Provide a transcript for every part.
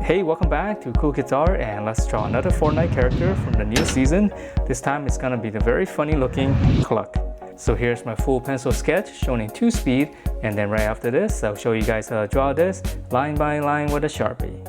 Hey, welcome back to Cool Kids Art, and let's draw another Fortnite character from the new season. This time it's gonna be the very funny looking Cluck. So here's my full pencil sketch shown in 2 speed, and then right after this I'll show you guys how to draw this line by line with a sharpie.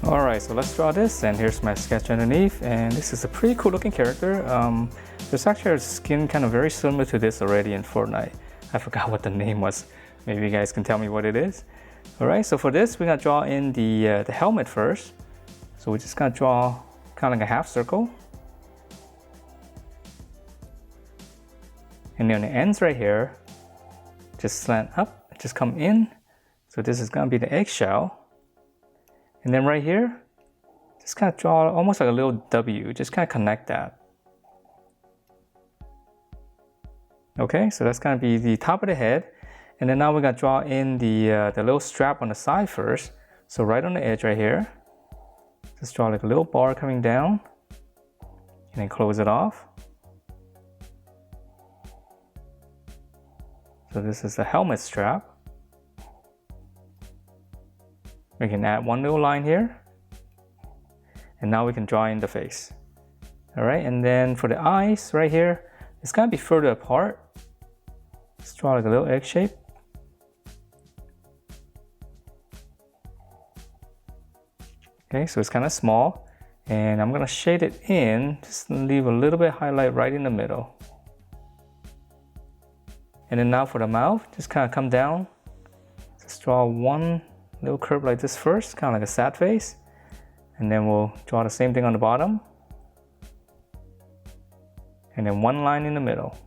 Alright, so let's draw this, and here's my sketch underneath, and this is a pretty cool looking character. There's actually a skin kind of very similar to this already in Fortnite. I forgot what the name was. Maybe you guys can tell me what it is. Alright, so for this we're going to draw in the helmet first. So we're just going to draw kind of like a half circle. And then the ends right here, just slant up, just come in. So this is gonna be the eggshell. And then right here, just kind of draw almost like a little W, just kind of connect that. Okay, so that's gonna be the top of the head. And then now we're gonna draw in the little strap on the side first. So right on the edge right here, just draw like a little bar coming down and then close it off. So this is the helmet strap. We can add one little line here. And now we can draw in the face. All right, and then for the eyes right here, it's gonna be further apart. Let's draw like a little egg shape. Okay, so it's kind of small. And I'm gonna shade it in, just leave a little bit of highlight right in the middle. And then now for the mouth, just kind of come down. Just draw one little curve like this first, kind of like a sad face. And then we'll draw the same thing on the bottom. And then one line in the middle.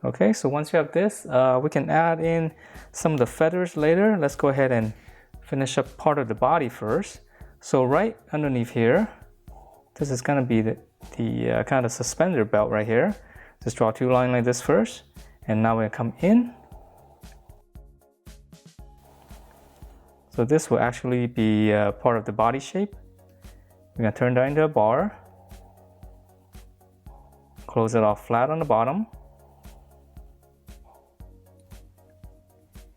Okay, so once you have this, we can add in some of the feathers later. Let's go ahead and finish up part of the body first. So right underneath here, this is gonna be the kind of suspender belt right here. Just draw two lines like this first. And now we're gonna come in. So this will actually be part of the body shape. We're gonna turn that into a bar. Close it off flat on the bottom.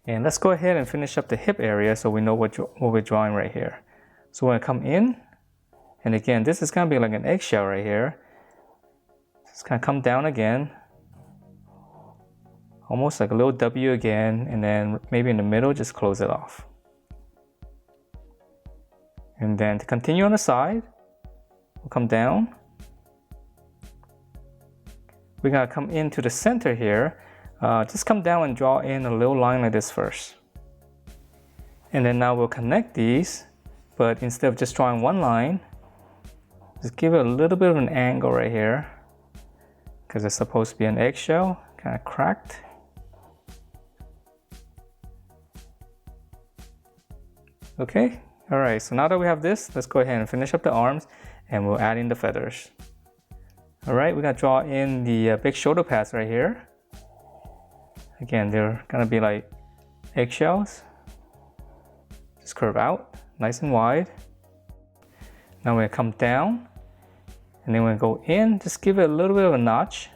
And let's go ahead and finish up the hip area so we know what we're drawing right here. So we're gonna come in. And again, this is gonna be like an eggshell right here. Just kind of come down again. Almost like a little W again. And then maybe in the middle, just close it off. And then to continue on the side, we'll come down. We're gonna come into the center here. Just come down and draw in a little line like this first. And then now we'll connect these, but instead of just drawing one line, just give it a little bit of an angle right here, because it's supposed to be an eggshell, kind of cracked. Okay, all right, so now that we have this, let's go ahead and finish up the arms and we'll add in the feathers. All right, we're gonna draw in the big shoulder pads right here. Again, they're gonna be like eggshells. Just curve out, nice and wide. Now we're gonna come down and then we're gonna go in, just give it a little bit of a notch.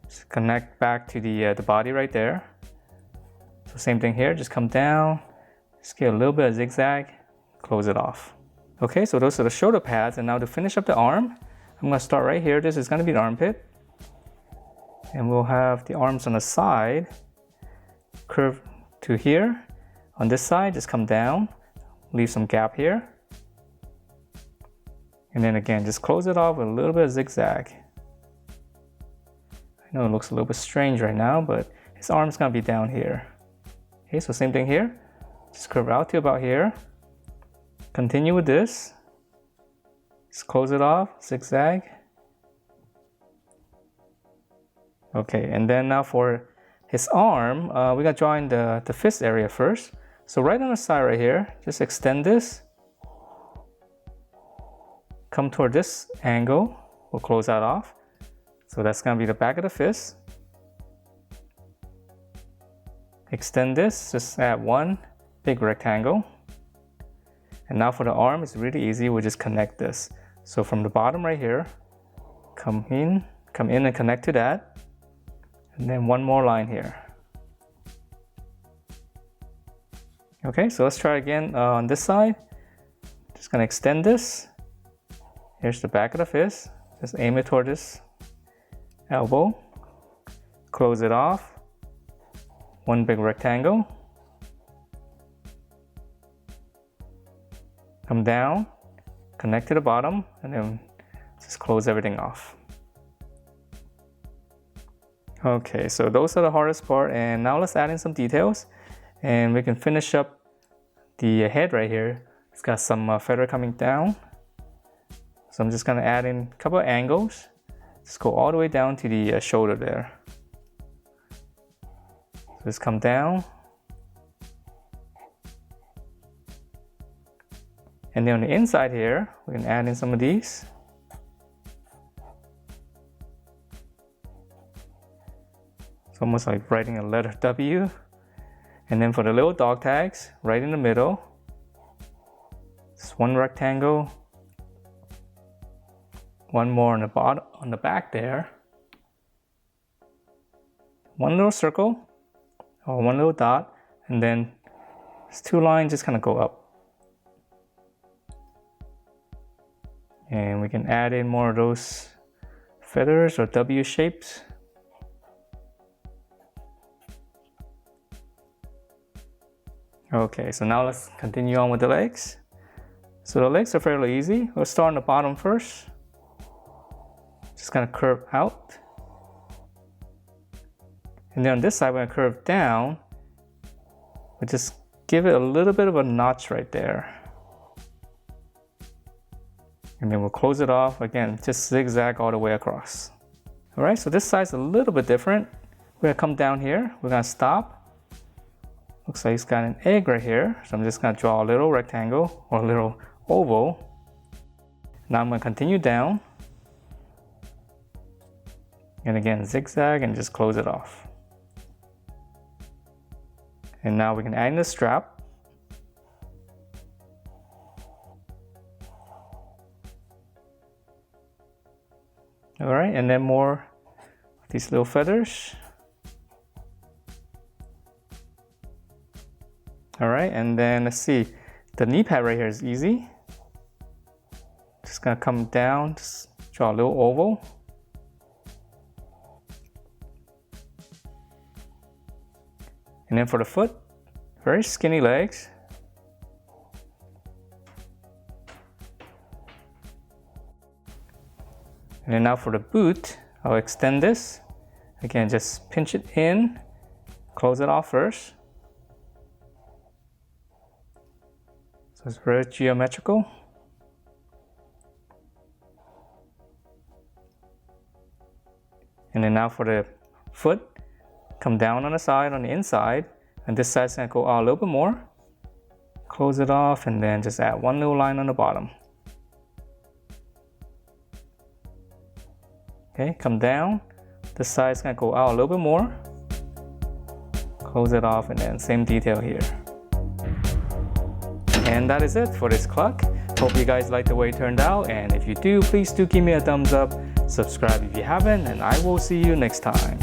Just connect back to the body right there. So same thing here, just come down, just get a little bit of zigzag, close it off. Okay, so those are the shoulder pads, and now to finish up the arm, I'm gonna start right here. This is gonna be the armpit. And we'll have the arms on the side, curve to here. On this side, just come down, leave some gap here. And then again, just close it off with a little bit of zigzag. I know it looks a little bit strange right now, but his arm's gonna be down here. Okay, so same thing here. Just curve out to about here. Continue with this. Just close it off, zigzag. Okay, and then now for his arm, we gotta draw in the fist area first. So right on the side right here, just extend this. Come toward this angle, we'll close that off. So that's gonna be the back of the fist. Extend this, just add one big rectangle. And now for the arm, it's really easy, we'll just connect this. So from the bottom right here, come in and connect to that. And then one more line here. Okay, so let's try again on this side. Just gonna extend this. Here's the back of the fist. Just aim it toward this elbow. Close it off. One big rectangle. Come down, connect to the bottom, and then just close everything off. Okay, so those are the hardest part, and now let's add in some details, and we can finish up the head right here. It's got some feather coming down, so I'm just gonna add in a couple of angles. just go all the way down to the shoulder there. So just come down. And then on the inside here, we can add in some of these. It's almost like writing a letter W. And then for the little dog tags, right in the middle, just one rectangle, one more on the bottom, on the back there, one little circle or one little dot, and then these two lines just kind of go up. And we can add in more of those feathers or W shapes. Okay, so now let's continue on with the legs. So the legs are fairly easy. We'll start on the bottom first. Just gonna curve out. And then on this side, we're gonna curve down. We'll just give it a little bit of a notch right there. And then we'll close it off, again, just zigzag all the way across. All right, so this side's a little bit different. We're gonna come down here, we're gonna stop. Looks like it's got an egg right here. So I'm just gonna draw a little rectangle or a little oval. Now I'm gonna continue down. And again, zigzag and just close it off. And now we can add in the strap. All right, and then more of these little feathers. All right, and then let's see, the knee pad right here is easy. Just gonna come down, just draw a little oval. And then for the foot, very skinny legs. And then now for the boot, I'll extend this. Again, just pinch it in, close it off first. So it's very geometrical. And then now for the foot, come down on the side, on the inside, and this side's gonna go out a little bit more. Close it off and then just add one little line on the bottom. Okay, come down. This side's gonna go out a little bit more. Close it off and then same detail here. And that is it for this Cluck. Hope you guys like the way it turned out, and if you do, please do give me a thumbs up. Subscribe if you haven't, and I will see you next time.